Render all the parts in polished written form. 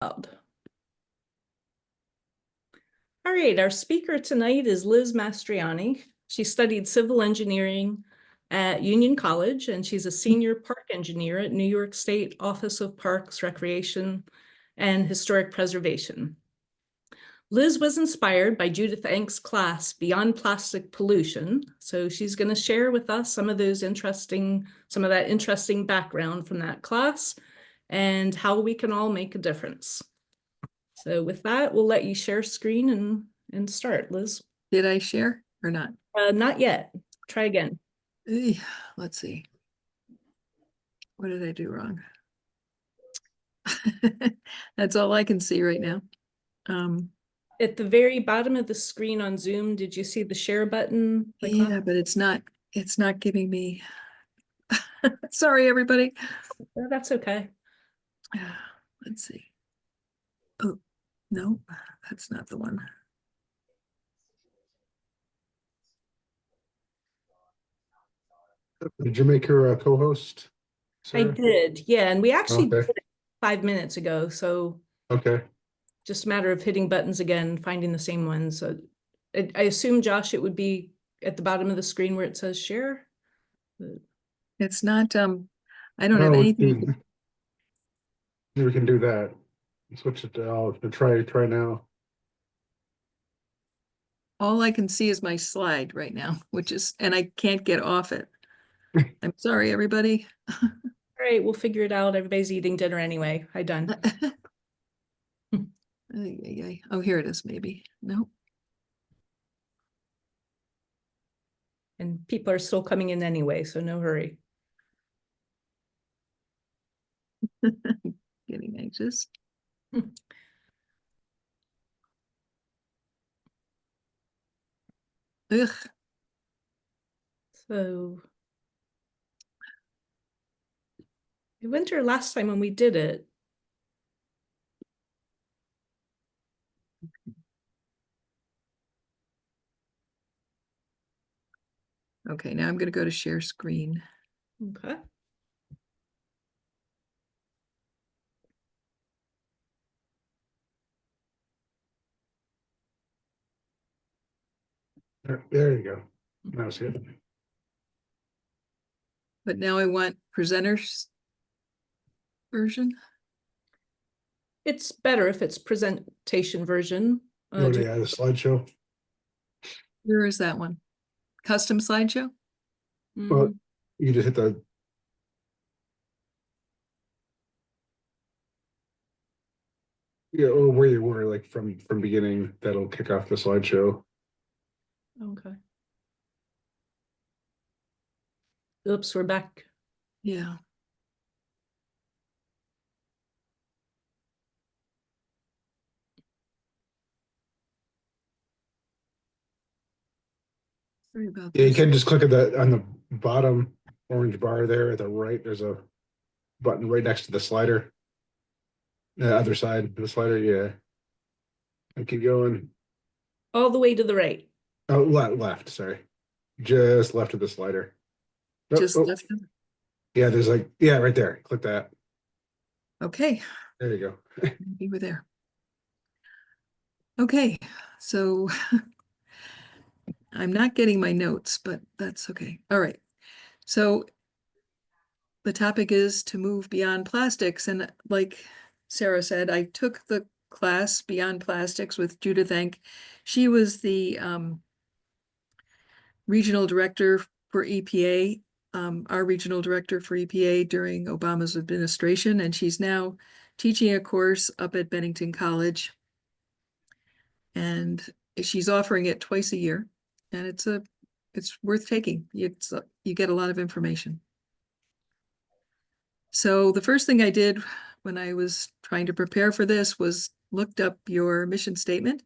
loud. All right, our speaker tonight is Liz Mastrianni. She studied civil engineering at Union College, and she's a senior park engineer at New York State Office of Parks, Recreation, and Historic Preservation. Liz was inspired by Judith Enk's class, Beyond Plastic Pollution. So she's going to share with us some of that interesting background from that class and how we can all make a difference. So with that, we'll let you share screen and start, Liz. Did I share or not? Not yet. Try again. Let's see. What did I do wrong? That's all I can see right now. At the very bottom of the screen on Zoom, did you see the share button? Yeah, but it's not giving me. Sorry, everybody. Oh, that's okay. Let's see. Oh, no, that's not the one. Did you make her a co-host, Sarah? I did, yeah, and we actually Okay. did it 5 minutes ago, so Okay. just a matter of hitting buttons again, finding the same one. So I assume, Josh, it would be at the bottom of the screen where it says share. It's not, I don't have anything. We can do that. Switch it to, I'll try now. All I can see is my slide right now, and I can't get off it. I'm sorry, everybody. All right, we'll figure it out. Everybody's eating dinner anyway. Hi, done. Oh, here it is, maybe. No. And people are still coming in anyway, so no hurry. Getting anxious. Ugh. So the winter last time when we did it. Okay, now I'm going to go to share screen. Okay. There you go. That was good. But now I want presenters version. It's better if it's presentation version. Oh, yeah, the slideshow. Where is that one? Custom slideshow? Well, you just hit the. Yeah, or where you were, like from beginning, that'll kick off the slideshow. Okay. Oops, we're back. Yeah. Sorry about Yeah, you this. can just click on the bottom orange bar there at the right. There's a button right next to the slider. The other side of the slider, yeah. And keep going. All the way to the right. Oh, left, sorry. Just left of the slider. Just Oh, left them. yeah, there's like, yeah, right there. Click that. Okay. There you go. You were there. Okay, so I'm not getting my notes, but that's okay. All right. So the topic is to move beyond plastics. And like Sarah said, I took the class Beyond Plastics with Judith Enk. She was the regional director for EPA, our regional director for EPA during Obama's administration. And she's now teaching a course up at Bennington College. And she's offering it twice a year. And it's worth taking. You get a lot of information. So the first thing I did when I was trying to prepare for this was looked up your mission statement,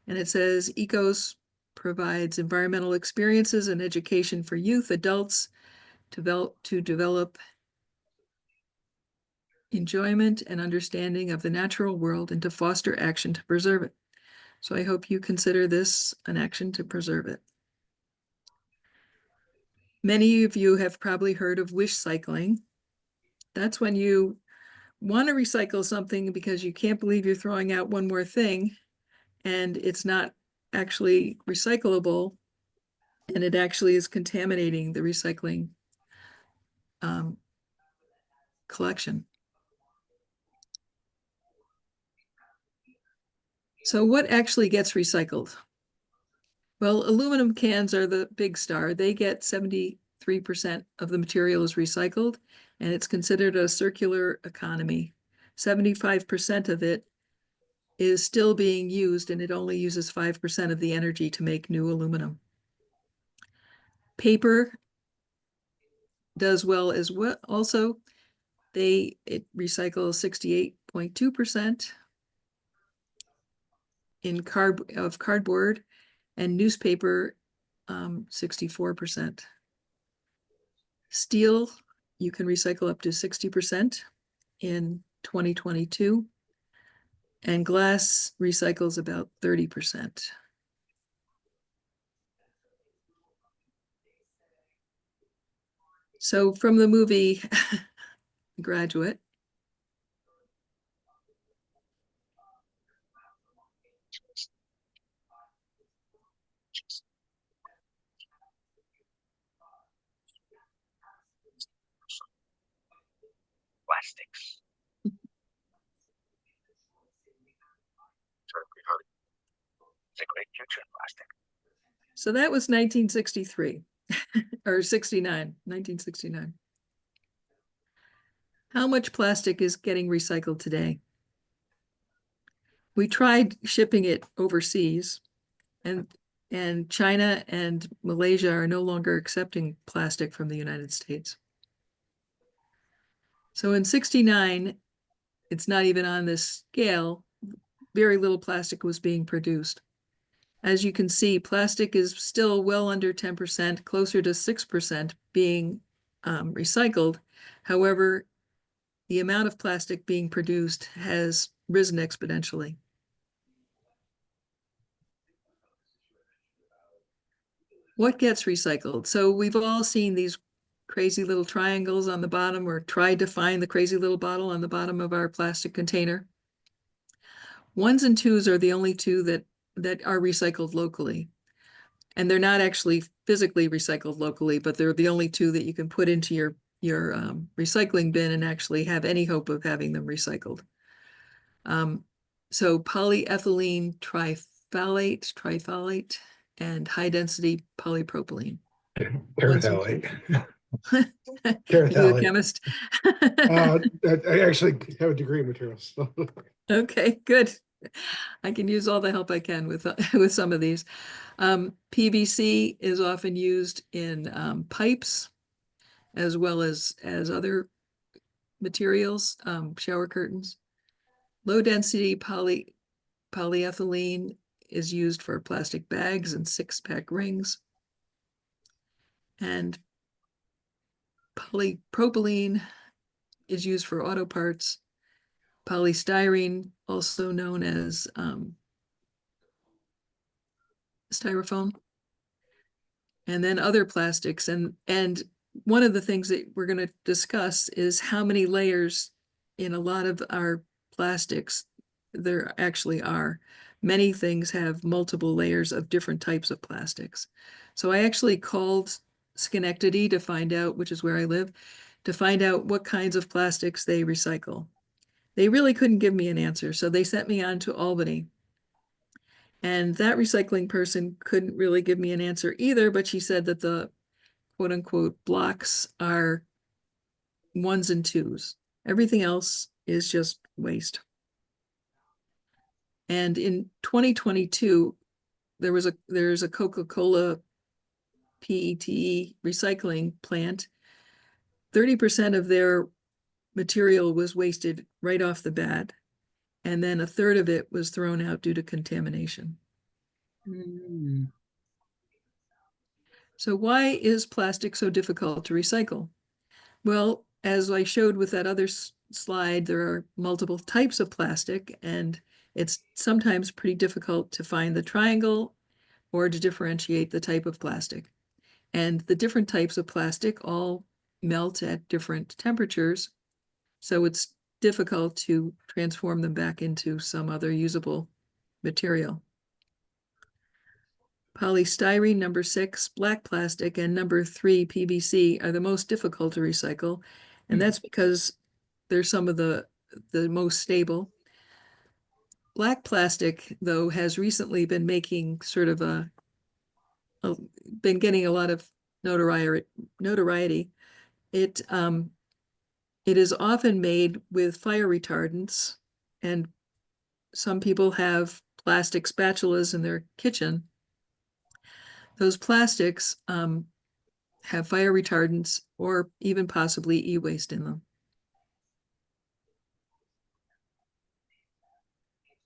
and it says ECOS provides environmental experiences and education for youth, adults to develop enjoyment and understanding of the natural world and to foster action to preserve it. So I hope you consider this an action to preserve it. Many of you have probably heard of wish cycling. That's when you want to recycle something because you can't believe you're throwing out one more thing and it's not actually recyclable, and it actually is contaminating the recycling collection. So what actually gets recycled? Well, aluminum cans are the big star. They get 73% of the material is recycled, and it's considered a circular economy. 75% of it is still being used, and it only uses 5% of the energy to make new aluminum. Paper does well as well. Also, it recycles 68.2% of cardboard, and newspaper 64%. Steel, you can recycle up to 60% in 2022, and glass recycles about 30%. So from the movie Graduate, plastics. It's a great future in plastic. so that was 1963 or 1969. How much plastic is getting recycled today? We tried shipping it overseas, and China and Malaysia are no longer accepting plastic from the United States. So in 69, it's not even on this scale, very little plastic was being produced. As you can see, plastic is still well under 10%, closer to 6% being recycled. However, the amount of plastic being produced has risen exponentially. What gets recycled? So we've all seen these crazy little triangles on the bottom, or tried to find the crazy little bottle on the bottom of our plastic container. Ones and twos are the only two that are recycled locally. And they're not actually physically recycled locally, but they're the only two that you can put into your recycling bin and actually have any hope of having them recycled. So polyethylene triphthalate, and high-density polypropylene. Terephthalate. Are you a Terephthalate. chemist? I actually have a degree in materials. Okay, good. I can use all the help I can with some of these. PVC is often used in pipes, as well as other materials, shower curtains. Low density polyethylene is used for plastic bags and 6-pack rings. And polypropylene is used for auto parts. Polystyrene, also known as styrofoam, and then other plastics. And one of the things that we're going to discuss is how many layers in a lot of our plastics there actually are. Many things have multiple layers of different types of plastics. So I actually called Schenectady to find out, which is where I live, to find out what kinds of plastics they recycle. They really couldn't give me an answer, so they sent me on to Albany. And that recycling person couldn't really give me an answer either, but she said that the quote unquote blocks are ones and twos. Everything else is just waste. And in 2022, there's a Coca-Cola PET recycling plant. 30% of their material was wasted right off the bat, and then a third of it was thrown out due to contamination. So why is plastic so difficult to recycle? Well, as I showed with that other slide, there are multiple types of plastic, and it's sometimes pretty difficult to find the triangle or to differentiate the type of plastic. And the different types of plastic all melt at different temperatures. So it's difficult to transform them back into some other usable material. Polystyrene, number 6, black plastic, and number 3, PVC, are the most difficult to recycle. And that's because they're some of the most stable. Black plastic, though, has recently been making sort of been getting a lot of notoriety. It is often made with fire retardants, and some people have plastic spatulas in their kitchen. Those plastics have fire retardants or even possibly e-waste in them.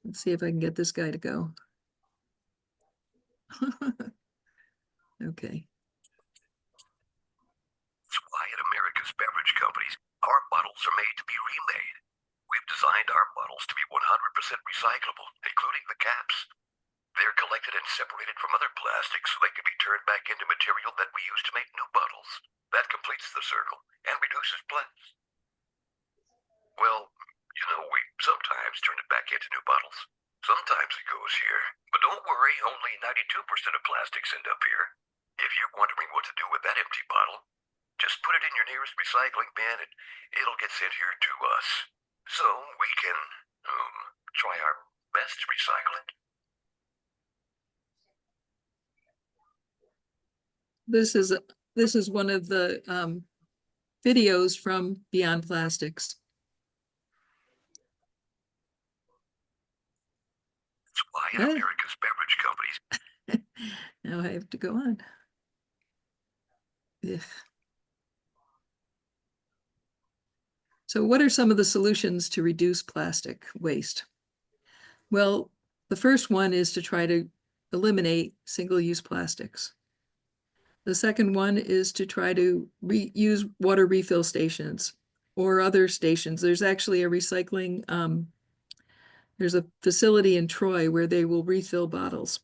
Let's see if I can get this guy to go. Okay. That's why at America's beverage companies, our bottles are made to be remade. We've designed our bottles to be 100% recyclable, including the caps. They're collected and separated from other plastics so they can be turned back into material that we use to make new bottles. That completes the circle and reduces plants. Well, you know, we sometimes turn it back into new bottles. Sometimes it goes here. But don't worry, only 92% of plastics end up here. If you're wondering what to do with that empty bottle, just put it in your nearest recycling bin and it'll get sent here to us. So we can try our best to recycle it. This is one of the videos from Beyond Plastics. That's why at Ah. America's beverage companies. Now I have to go on. Ugh. So what are some of the solutions to reduce plastic waste? Well, the first one is to try to eliminate single-use plastics. The second one is to try to use water refill stations or other stations. There's actually a recycling, there's a facility in Troy where they will refill bottles.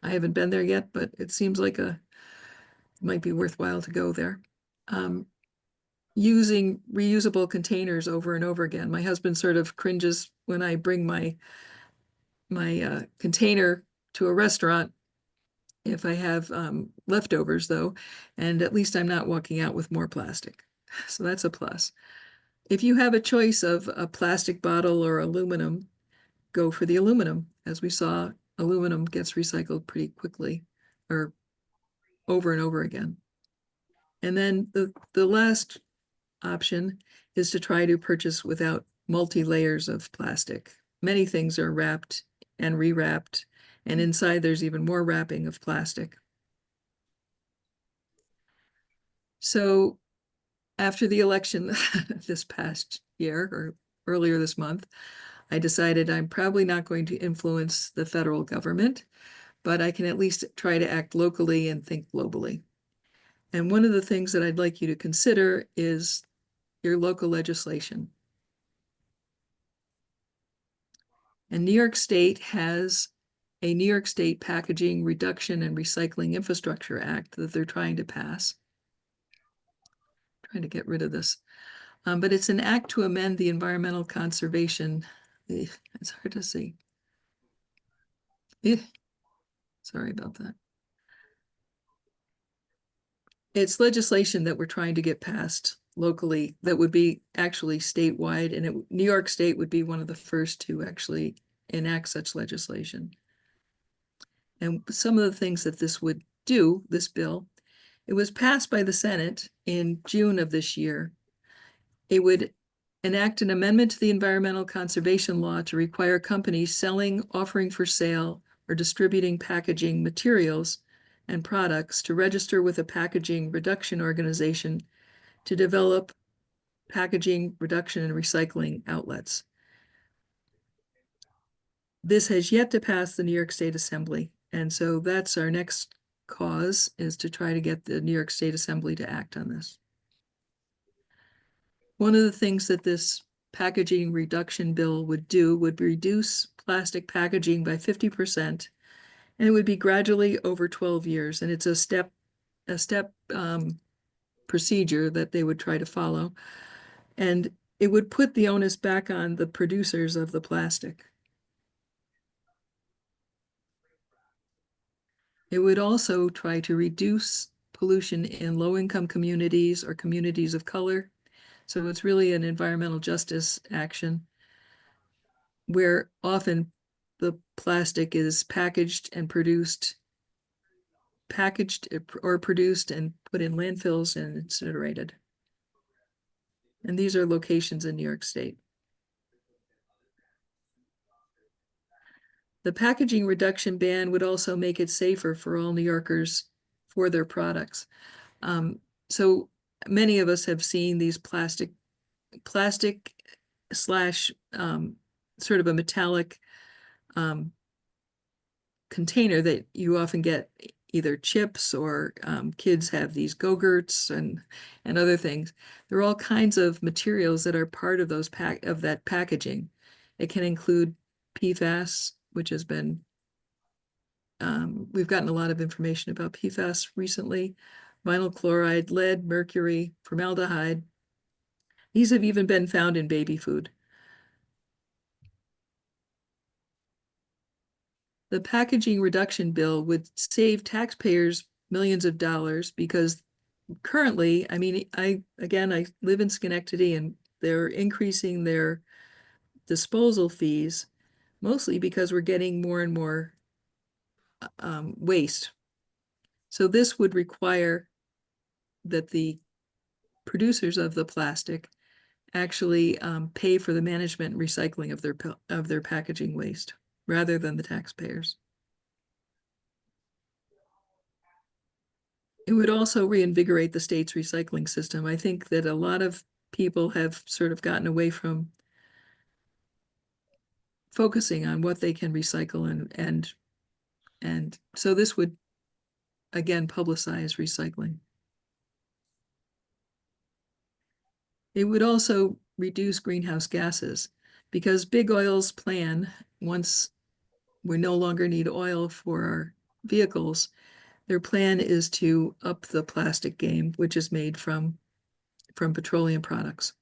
I haven't been there yet, but it seems like it might be worthwhile to go there. Using reusable containers over and over again. My husband sort of cringes when I bring my container to a restaurant if I have leftovers, though, and at least I'm not walking out with more plastic. So that's a plus. If you have a choice of a plastic bottle or aluminum, go for the aluminum. As we saw, aluminum gets recycled pretty quickly or over and over again. And then the last option is to try to purchase without multi-layers of plastic. Many things are wrapped and rewrapped, and inside there's even more wrapping of plastic. So after the election this past year or earlier this month, I decided I'm probably not going to influence the federal government, but I can at least try to act locally and think globally. And one of the things that I'd like you to consider is your local legislation. And New York State has a New York State Packaging Reduction and Recycling Infrastructure Act that they're trying to pass. Trying to get rid of this. But it's an act to amend the environmental conservation. It's hard to see. Sorry about that. It's legislation that we're trying to get passed locally that would be actually statewide, and New York State would be one of the first to actually enact such legislation. And some of the things that this would do, this bill, it was passed by the Senate in June of this year. It would enact an amendment to the environmental conservation law to require companies selling, offering for sale, or distributing packaging materials and products to register with a packaging reduction organization to develop packaging reduction and recycling outlets. This has yet to pass the New York State Assembly, and so that's our next cause, is to try to get the New York State Assembly to act on this. One of the things that this packaging reduction bill would do would reduce plastic packaging by 50%, and it would be gradually over 12 years, and it's a step procedure that they would try to follow. And it would put the onus back on the producers of the plastic. It would also try to reduce pollution in low-income communities or communities of color. So it's really an environmental justice action where often the plastic is packaged or produced and put in landfills and incinerated. And these are locations in New York State. The packaging reduction ban would also make it safer for all New Yorkers for their products. So many of us have seen these plastic slash sort of a metallic container that you often get either chips or kids have these Go-Gurts and other things. There are all kinds of materials that are part of that packaging. It can include PFAS, which has been we've gotten a lot of information about PFAS recently, vinyl chloride, lead, mercury, formaldehyde. These have even been found in baby food. The packaging reduction bill would save taxpayers millions of dollars because currently, I mean, I live in Schenectady and they're increasing their disposal fees, mostly because we're getting more and more waste. So this would require that the producers of the plastic actually pay for the management and recycling of their packaging waste rather than the taxpayers. It would also reinvigorate the state's recycling system. I think that a lot of people have sort of gotten away from focusing on what they can recycle and so this would again publicize recycling. It would also reduce greenhouse gases because big oil's plan, once we no longer need oil for our vehicles, their plan is to up the plastic game, which is made from petroleum products.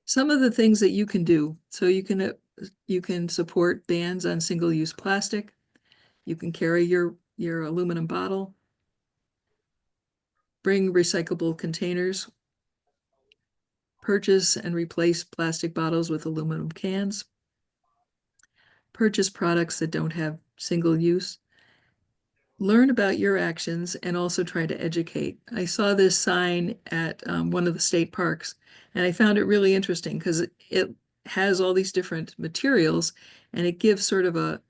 Some of the things that you can do, so you can support bans on single-use plastic. You can carry your aluminum bottle. Bring recyclable containers. Purchase and replace plastic bottles with aluminum cans. Purchase products that don't have single use. Learn about your actions and also try to educate. I saw this sign at one of the state parks and I found it really interesting because it has all these different materials and it gives sort of a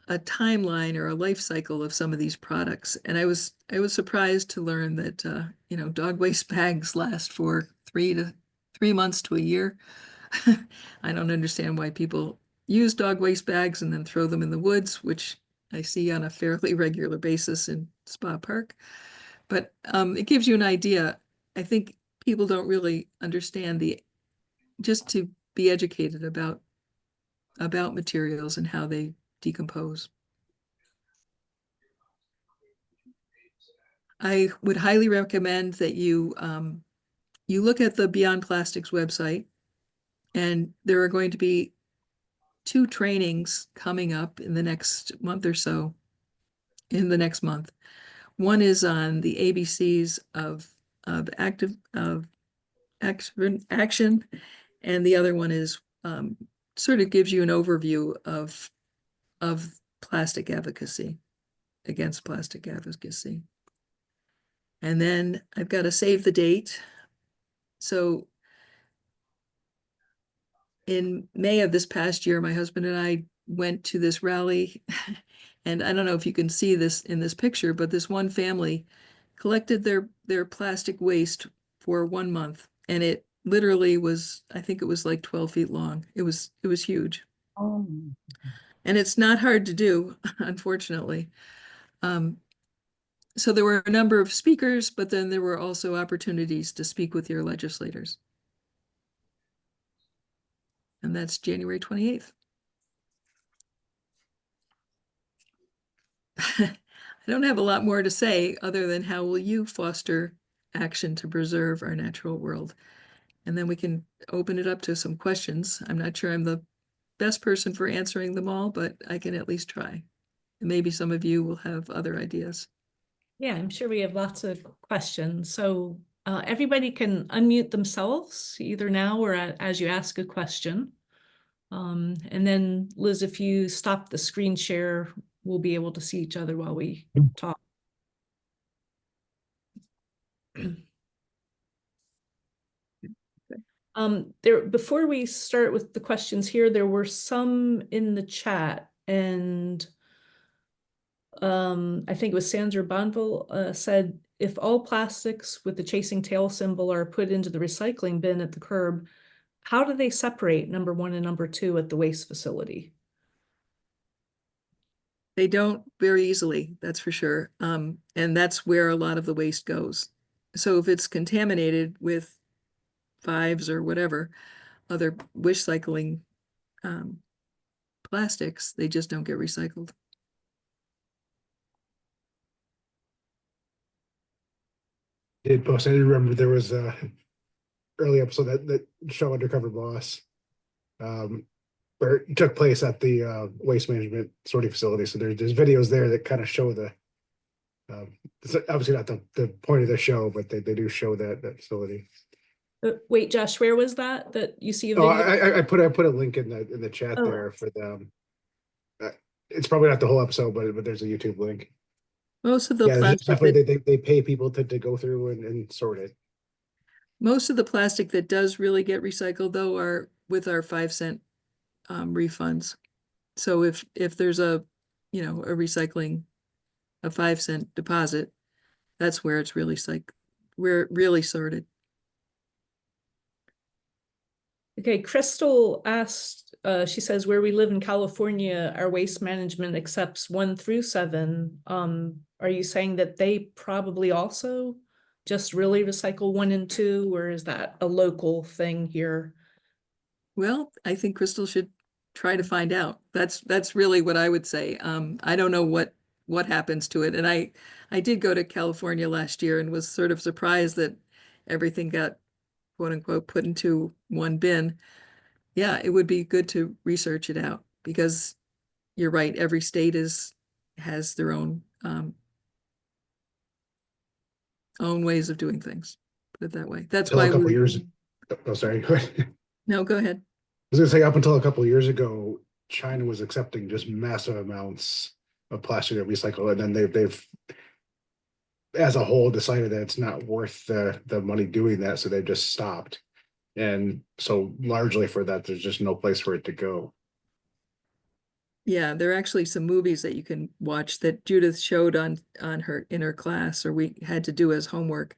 timeline or a life cycle of some of these products. And I was surprised to learn that dog waste bags last for 3 months to a year. I don't understand why people use dog waste bags and then throw them in the woods, which I see on a fairly regular basis in Spa Park. But it gives you an idea. I think people don't really understand just to be educated about materials and how they decompose. I would highly recommend that you look at the Beyond Plastics website, and there are going to be 2 trainings coming up in the next month or so. One is on the ABCs of action, and the other one is sort of gives you an overview of plastic advocacy, against plastic advocacy. And then I've got to save the date. So in May of this past year, my husband and I went to this rally. And I don't know if you can see this in this picture, but this one family collected their plastic waste for 1 month. And it literally was, I think it was like 12 feet long. It was huge. Oh. And it's not hard to do, unfortunately. So there were a number of speakers, but then there were also opportunities to speak with your legislators. And that's January 28th. I don't have a lot more to say other than how will you foster action to preserve our natural world? And then we can open it up to some questions. I'm not sure I'm the best person for answering them all, but I can at least try. And maybe some of you will have other ideas. Yeah, I'm sure we have lots of questions. So everybody can unmute themselves either now or as you ask a question. And then Liz, if you stop the screen share, we'll be able to see each other while we talk. Before we start with the questions here, there were some in the chat, and I think it was Sandra Bonville said, if all plastics with the chasing tail symbol are put into the recycling bin at the curb, how do they separate number 1 and number 2 at the waste facility? They don't very easily, that's for sure. And that's where a lot of the waste goes. So if it's contaminated with fives or whatever, other wish cycling plastics, they just don't get recycled. Did post, I remember there was a early episode that show Undercover Boss, where it took place at the waste management sorting facility. So there's videos there that kind of show the, it's obviously not the point of the show, but they do show that facility. Wait, Josh, where was that you see a Oh, video? I put a link in the chat there for them. It's probably not the whole episode, but there's a YouTube link. Most of the Yeah, plastic definitely they pay people to go through and sort it. most of the plastic that does really get recycled though are with our 5-cent refunds. So if there's a recycling, a 5-cent deposit, that's where it's really really sorted. Okay, Crystal asked, she says, where we live in California, our waste management accepts 1 through 7. Are you saying that they probably also just really recycle 1 and 2, or is that a local thing here? Well, I think Crystal should try to find out. That's really what I would say. I don't know what happens to it. And I did go to California last year and was sort of surprised that everything got quote unquote put into one bin. Yeah, it would be good to research it out because you're right, every state has their own ways of doing things. Put it that way. That's Until why a couple years. Oh, sorry. Go ahead. No, go ahead. I was gonna say up until a couple of years ago, China was accepting just massive amounts of plastic to recycle, and then they've as a whole decided that it's not worth the money doing that, so they've just stopped. And so largely for that, there's just no place for it to go. Yeah, there are actually some movies that you can watch that Judith showed in her class, or we had to do as homework.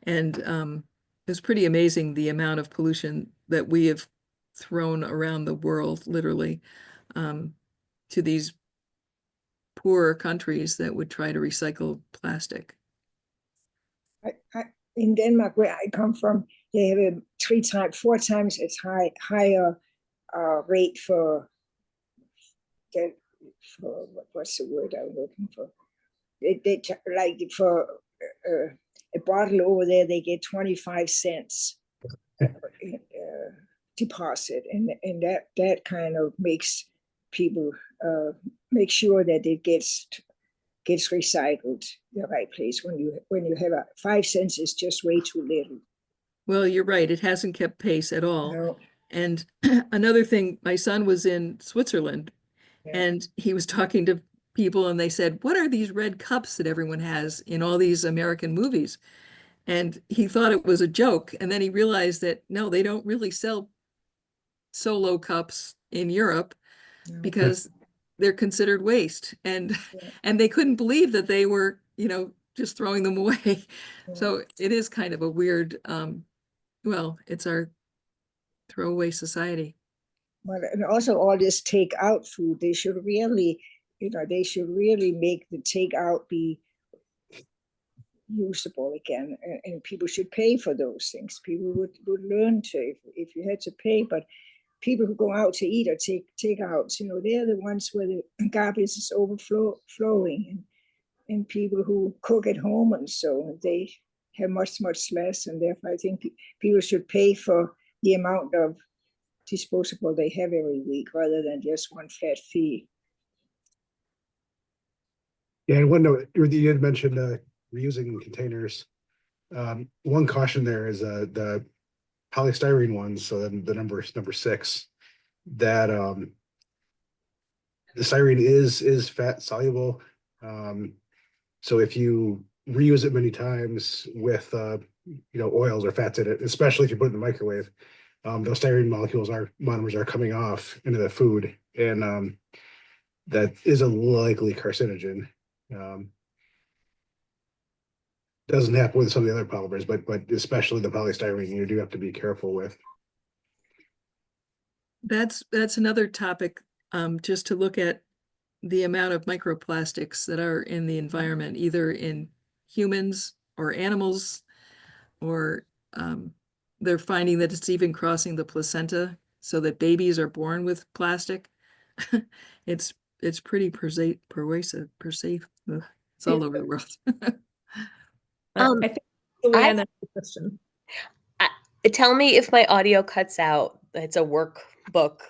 And it was pretty amazing the amount of pollution that we have thrown around the world, literally, to these poorer countries that would try to recycle plastic. In Denmark, where I come from, they have a 4 times as higher rate for what's the word I'm looking for? They like for a bottle over there, they get 25 cents deposit, and that kind of makes people make sure that it gets recycled the right place. When you have 5 cents is just way too little. Well, you're right. It hasn't kept pace at all. No. And another thing, my son was in Switzerland and he was talking to people and they said, what are these red cups that everyone has in all these American movies? And he thought it was a joke. And then he realized that no, they don't really sell solo cups in Europe because they're considered waste. And they couldn't believe that they were, just throwing them away. So it is kind of a weird, it's our throwaway society. Well, and also all this takeout food, they should really make the takeout be usable again, and people should pay for those things. People would learn to if you had to pay, but people who go out to eat or take out, they're the ones where the garbage is overflowing, and people who cook at home, and so they have much less, and therefore I think people should pay for the amount of disposable they have every week rather than just one flat fee. Yeah, and one note, you did mention reusing containers. One caution there is the polystyrene ones, so then the number 6, that the styrene is fat soluble. So if you reuse it many times with oils or fats in it, especially if you put it in the microwave, those styrene monomers are coming off into the food, and that is a likely carcinogen. Doesn't happen with some of the other polymers, but especially the polystyrene, you do have to be careful with. That's another topic, just to look at the amount of microplastics that are in the environment, either in humans or animals, or they're finding that it's even crossing the placenta, so that babies are born with plastic. It's pretty pervasive. Ugh, it's all over the world. I think Luann has a question. Tell me if my audio cuts out. It's a workbook,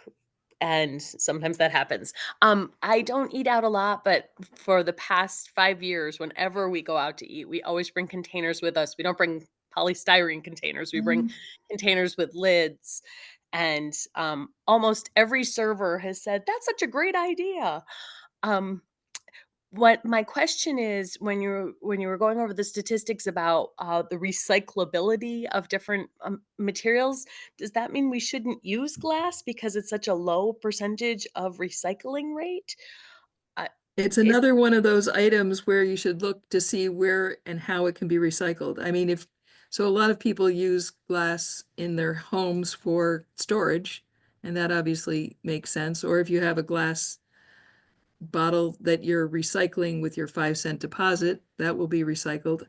and sometimes that happens. I don't eat out a lot, but for the past 5 years, whenever we go out to eat, we always bring containers with us. We don't bring polystyrene containers. We bring containers with lids. And almost every server has said, that's such a great idea. What my question is, when you were going over the statistics about the recyclability of different materials, does that mean we shouldn't use glass because it's such a low percentage of recycling rate? It's another one of those items where you should look to see where and how it can be recycled. I mean, so a lot of people use glass in their homes for storage, and that obviously makes sense. Or if you have a glass bottle that you're recycling with your 5-cent deposit, that will be recycled.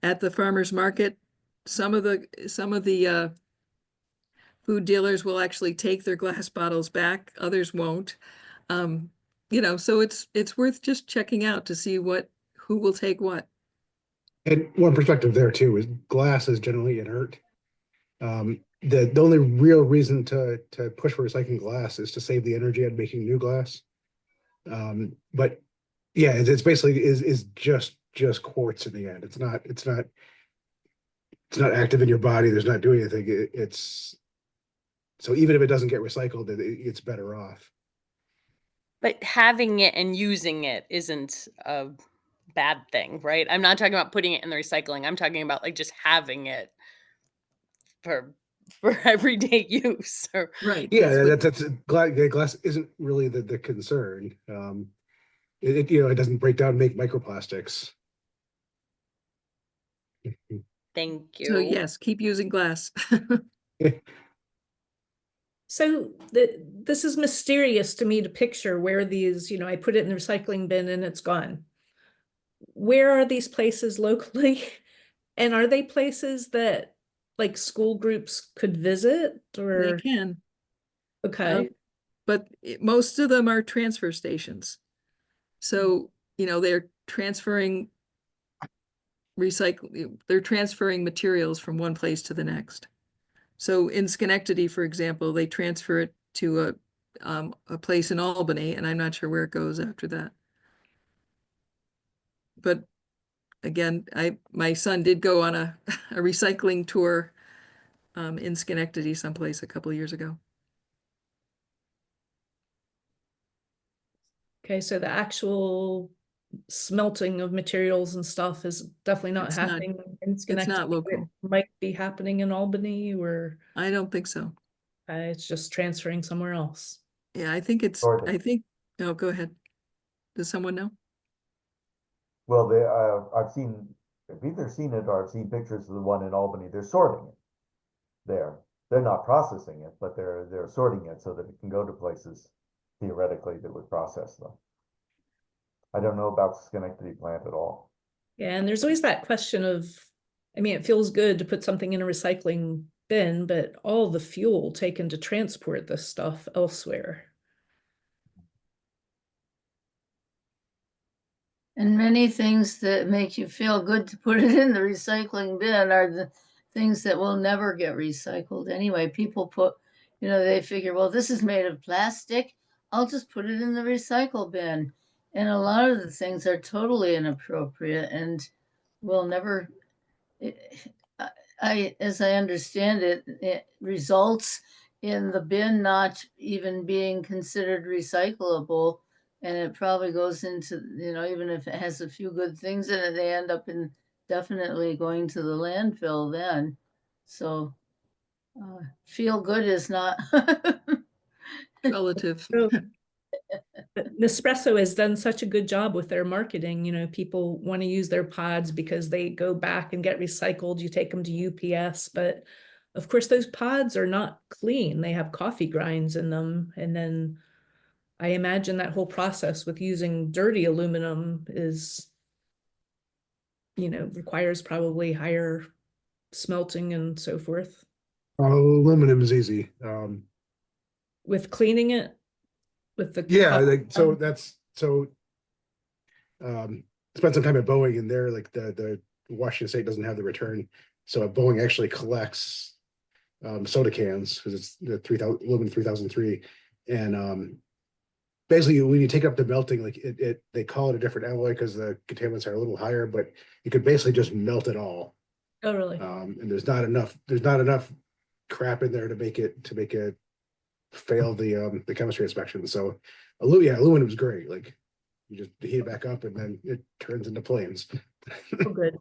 At the farmer's market, some of the food dealers will actually take their glass bottles back, others won't. So it's worth just checking out to see who will take what. And one perspective there too is glass is generally inert. The only real reason to push for recycling glass is to save the energy on making new glass. But yeah, it's basically is just quartz in the end. It's not active in your body. There's not doing anything. So even if it doesn't get recycled, it's better off. But having it and using it isn't a bad thing, right? I'm not talking about putting it in the recycling. I'm talking about like just having it for everyday use. Right. Yeah, that's glass isn't really the concern. It doesn't break down and make microplastics. Thank you. So yes, keep using glass. So this is mysterious to me to picture where these, I put it in the recycling bin and it's gone. Where are these places locally? And are they places that like school groups could visit or? They can. Okay. But most of them are transfer stations. So, they're transferring materials from one place to the next. So in Schenectady, for example, they transfer it to a place in Albany, and I'm not sure where it goes after that. But again, my son did go on a recycling tour in Schenectady someplace a couple of years ago. Okay, so the actual smelting of materials and stuff is definitely not happening in Schenectady. It's not local. It might be happening in Albany, or I don't think so. it's just transferring somewhere else. Yeah, I think no, go ahead. Does someone know? Well, I've either seen it or I've seen pictures of the one in Albany. They're sorting it there. They're not processing it, but they're sorting it so that it can go to places theoretically that would process them. I don't know about the Schenectady plant at all. Yeah, and there's always that question of, it feels good to put something in a recycling bin, but all the fuel taken to transport this stuff elsewhere. And many things that make you feel good to put it in the recycling bin are the things that will never get recycled anyway. People put, they figure, well, this is made of plastic. I'll just put it in the recycle bin. And a lot of the things are totally inappropriate and will never, as I understand it, it results in the bin not even being considered recyclable. And it probably goes into, even if it has a few good things in it, they end up in definitely going to the landfill then. So feel good is not. Relative. So, but Nespresso has done such a good job with their marketing. People want to use their pods because they go back and get recycled. You take them to UPS, but of course those pods are not clean. They have coffee grinds in them. And then I imagine that whole process with using dirty aluminum is, requires probably higher smelting and so forth. Aluminum is easy. With cleaning it, with the Yeah, spent some time at Boeing, and there, like the Washington State doesn't have the return, so Boeing actually collects soda cans because it's the aluminum 3003, and basically when you take up the melting, like they call it a different alloy because the contaminants are a little higher, but you could basically just melt it all. Oh, really? And there's not enough crap in there to make it fail the chemistry inspection. So aluminum is great. Like you just heat it back up and then it turns into planes. Oh, good.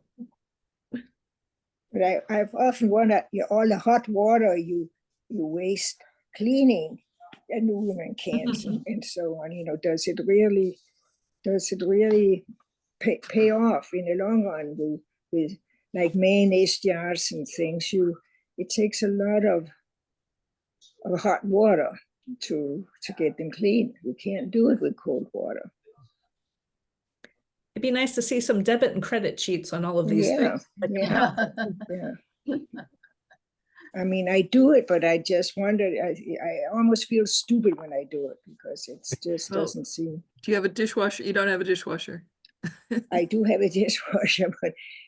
But I've often wondered, all the hot water you waste cleaning aluminum cans and so on, does it really pay off in the long run with like mayonnaise jars and things? It takes a lot of hot water to get them clean. You can't do it with cold water. It'd be nice to see some debit and credit sheets on all of these things. Yeah. I mean, I do it, but I just wonder, I almost feel stupid when I do it because it just doesn't seem. Do you have a dishwasher? You don't have a dishwasher? I do have a dishwasher,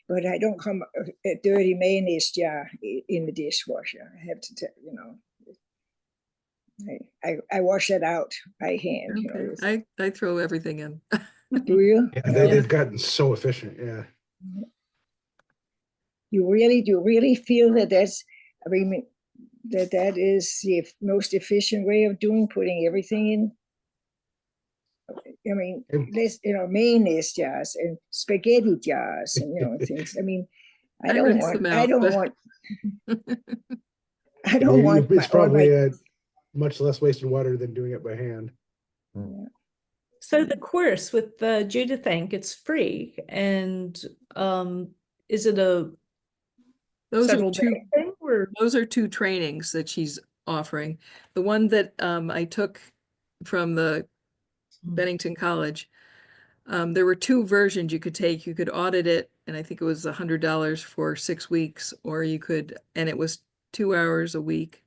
but I don't come a dirty mayonnaise jar in the dishwasher. I have to, I wash it out by hand. Okay. I throw everything in. Do you? Yeah, they've gotten so efficient. Yeah. Do you really feel that that's, I mean, that is the most efficient way of putting everything in? I mean, there's, mayonnaise jars and spaghetti jars and, things. I mean, I don't want. It's probably much less wasted water than doing it by hand. Yeah. So the course with Judith Enck, it's free, and is it a Those several are two. day thing, or? Those are two trainings that she's offering. The one that I took from the Bennington College, there were two versions you could take. You could audit it, and I think it was $100 for 6 weeks, or you could, and it was 2 hours a week,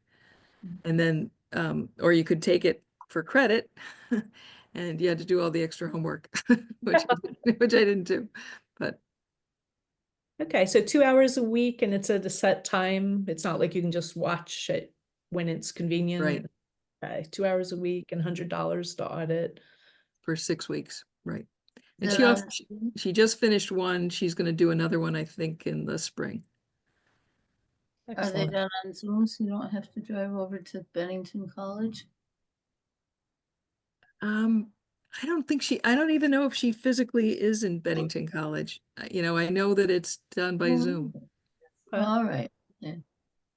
and then or you could take it for credit, and you had to do all the extra homework, which I didn't do, but. Okay, so 2 hours a week, and it's at a set time. It's not like you can just watch it when it's convenient. Right. Okay, 2 hours a week and $100 to audit. For 6 weeks, right. And Yeah. she just finished one. She's going to do another one, I think, in the spring. Are they Excellent. done on Zoom so you don't have to drive over to Bennington College? I don't even know if she physically is in Bennington College. I know that it's done by Zoom. All right.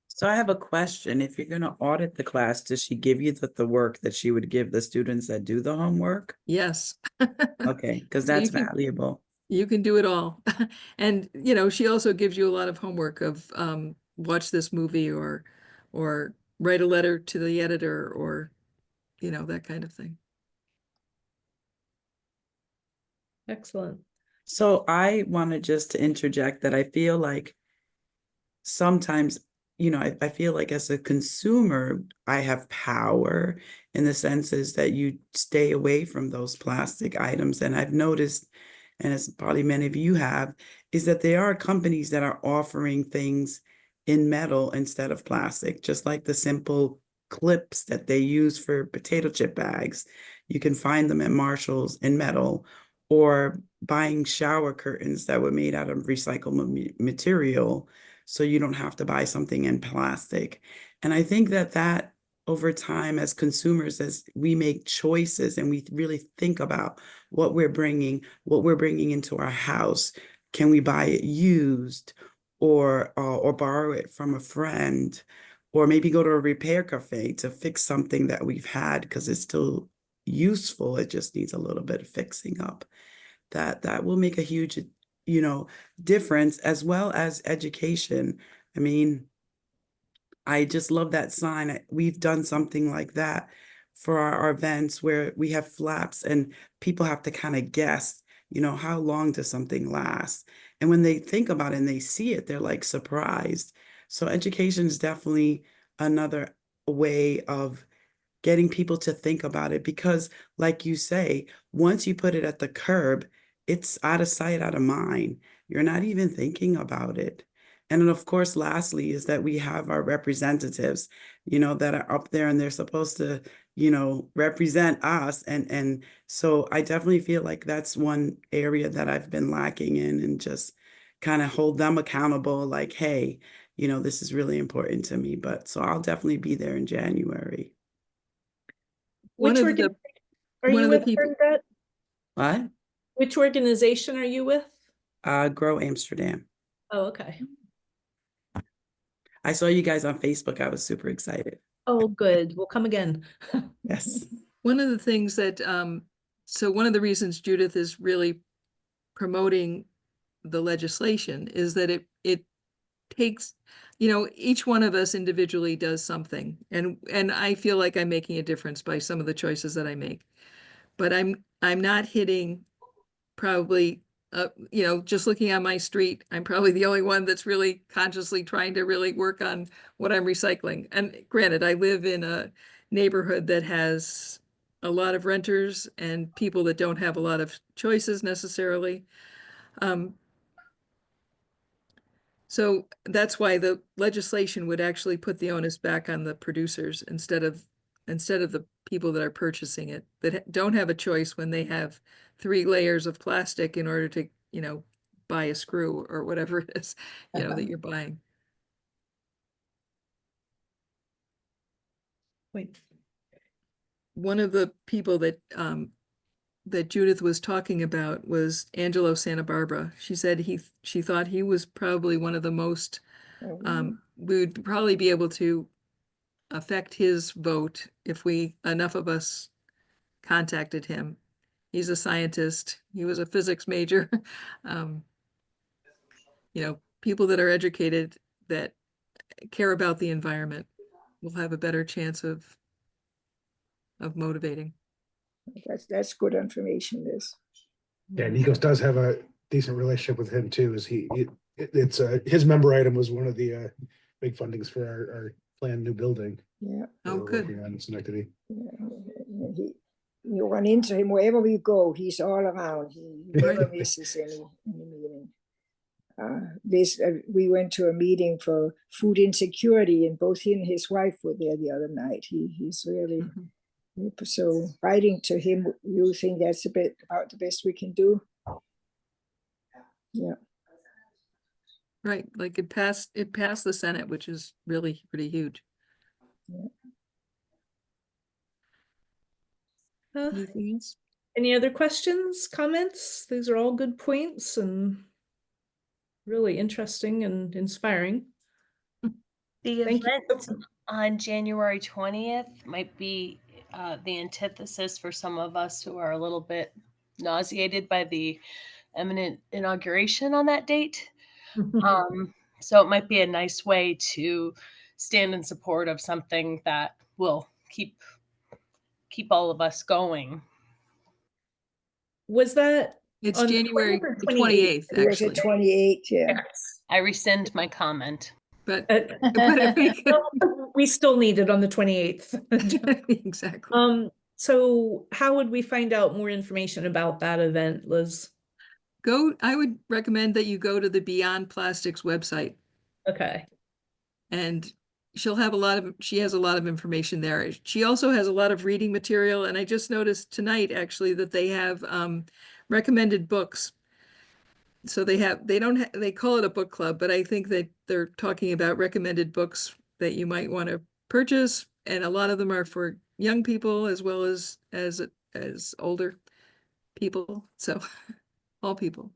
So I have a question. If you're going to audit the class, does she give you the work that she would give the students that do the homework? Yes. Okay, because that's valuable. You can do it all. And, she also gives you a lot of homework of watch this movie or write a letter to the editor or, that kind of thing. Excellent. So I wanted just to interject that I feel like sometimes, I feel like as a consumer, I have power in the senses that you stay away from those plastic items. And I've noticed and as probably many of you have, is that there are companies that are offering things in metal instead of plastic, just like the simple clips that they use for potato chip bags. You can find them at Marshall's in metal, or buying shower curtains that were made out of recycled material, so you don't have to buy something in plastic. And I think that over time, as consumers, as we make choices and we really think about what we're bringing into our house, can we buy it used, or borrow it from a friend, or maybe go to a repair cafe to fix something that we've had because it's still useful, it just needs a little bit of fixing up. That will make a huge, difference, as well as education. I mean, I just love that sign. We've done something like that for our events, where we have flaps and people have to kind of guess, how long does something last? And when they think about it and they see it, they're like surprised. So education is definitely another way of getting people to think about it, because like you say, once you put it at the curb, it's out of sight, out of mind. You're not even thinking about it. And then, of course, lastly, is that we have our representatives, that are up there, and they're supposed to, represent us. And so I definitely feel like that's one area that I've been lacking in, and just kind of hold them accountable, like, hey, this is really important to me. But so I'll definitely be there in January. Which One of the are one you of the with, people- Bernadette? What? Which organization are you with? Grow Amsterdam. Oh, okay. I saw you guys on Facebook. I was super excited. Oh, good. We'll come again. Yes. One of the things that, so one of the reasons Judith is really promoting the legislation is that it takes, each one of us individually does something, and I feel like I'm making a difference by some of the choices that I make. But I'm not hitting, probably, just looking on my street, I'm probably the only one that's really consciously trying to really work on what I'm recycling. And granted, I live in a neighborhood that has a lot of renters and people that don't have a lot of choices necessarily. So that's why the legislation would actually put the onus back on the producers instead of the people that are purchasing it, that don't have a choice when they have 3 layers of plastic in order to, buy a screw or whatever it is, that you're buying. Wait. One of the people that that Judith was talking about was Angelo Santa Barbara. She said she thought he was probably one of the most, we would probably be able to affect his vote if enough of us contacted him. He's a scientist. He was a physics major. People that are educated, that care about the environment, will have a better chance of motivating. That's good information, Liz. Yeah, Nikos does have a decent relationship with him too. It's his member item was one of the big fundings for our planned new building. Yeah. that Oh, we're good. working on in Schenectady. Yeah. You run into him wherever we go. He's all around. He never misses any meeting. We went to a meeting for food insecurity, and both he and his wife were there the other night. He's really so writing to him. You think that's about the best we can do? Yeah. Right, like it passed the Senate, which is really pretty huge. Yeah. Anything else? Any other questions, comments? These are all good points and really interesting and inspiring. The Thank you. event on January 20th might be the antithesis for some of us who are a little bit nauseated by the imminent inauguration on that date. So it might be a nice way to stand in support of something that will keep all of us going. Was that It's on the January 20th or 28th, It was actually. at 28, yeah. Yes, I rescind my comment. But But if we could, we still need it on the 28th. exactly. So how would we find out more information about that event, Liz? I would recommend that you go to the Beyond Plastics website, Okay. and she has a lot of information there. She also has a lot of reading material, and I just noticed tonight actually that they have recommended books. So they call it a book club, but I think that they're talking about recommended books that you might want to purchase, and a lot of them are for young people as well as older people. So all people.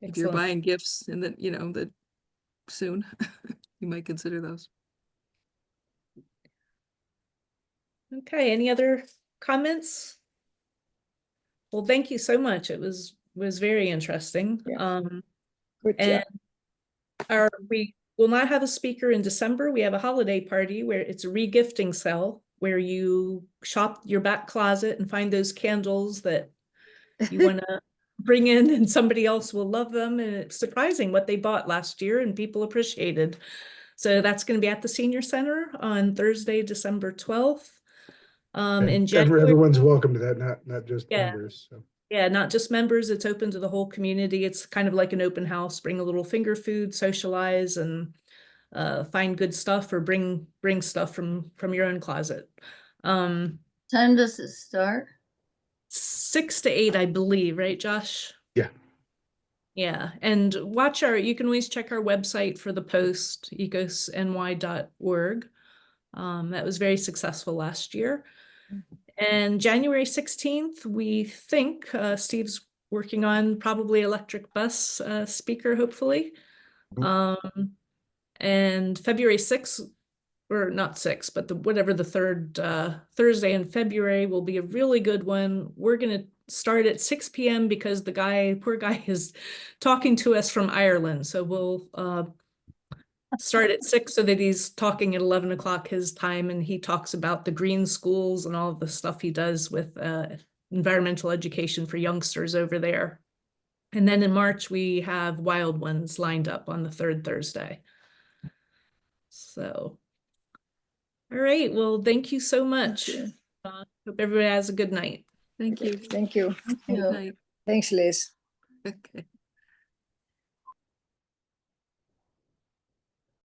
If you're Excellent. buying gifts and that soon, you might consider those. Okay, any other comments? Well, thank you so much. It was very interesting. Yeah. Good job. And we will not have a speaker in December. We have a holiday party where it's a regifting sale where you shop your back closet and find those candles that you want to bring in, and somebody else will love them. And it's surprising what they bought last year and people appreciated. So that's going to be at the Senior Center on Thursday, December 12th. In January, everyone's welcome to that, not just Yeah. members. So. Yeah, not just members. It's open to the whole community. It's kind of like an open house. Bring a little finger food, socialize, and find good stuff, or bring stuff from your own closet. Time does it start? 6 to 8, I believe, right, Josh? Yeah. Yeah, and you can always check our website for the post, ecosny.org. That was very successful last year. And January 16th, we think Steve's working on probably electric bus speaker, hopefully. And February 6th, or not 6th, but whatever the third Thursday in February will be a really good one. We're going to start at 6 p.m. because the poor guy is talking to us from Ireland. So we'll start at 6 so that he's talking at 11 o'clock his time, and he talks about the green schools and all of the stuff he does with environmental education for youngsters over there. And then in March, we have Wild Ones lined up on the third Thursday. So, all right. Well, thank you so much. Okay. Hope everybody has a good night. Thank you. Thank you. Thank you. Good night. Thanks, Liz. Okay.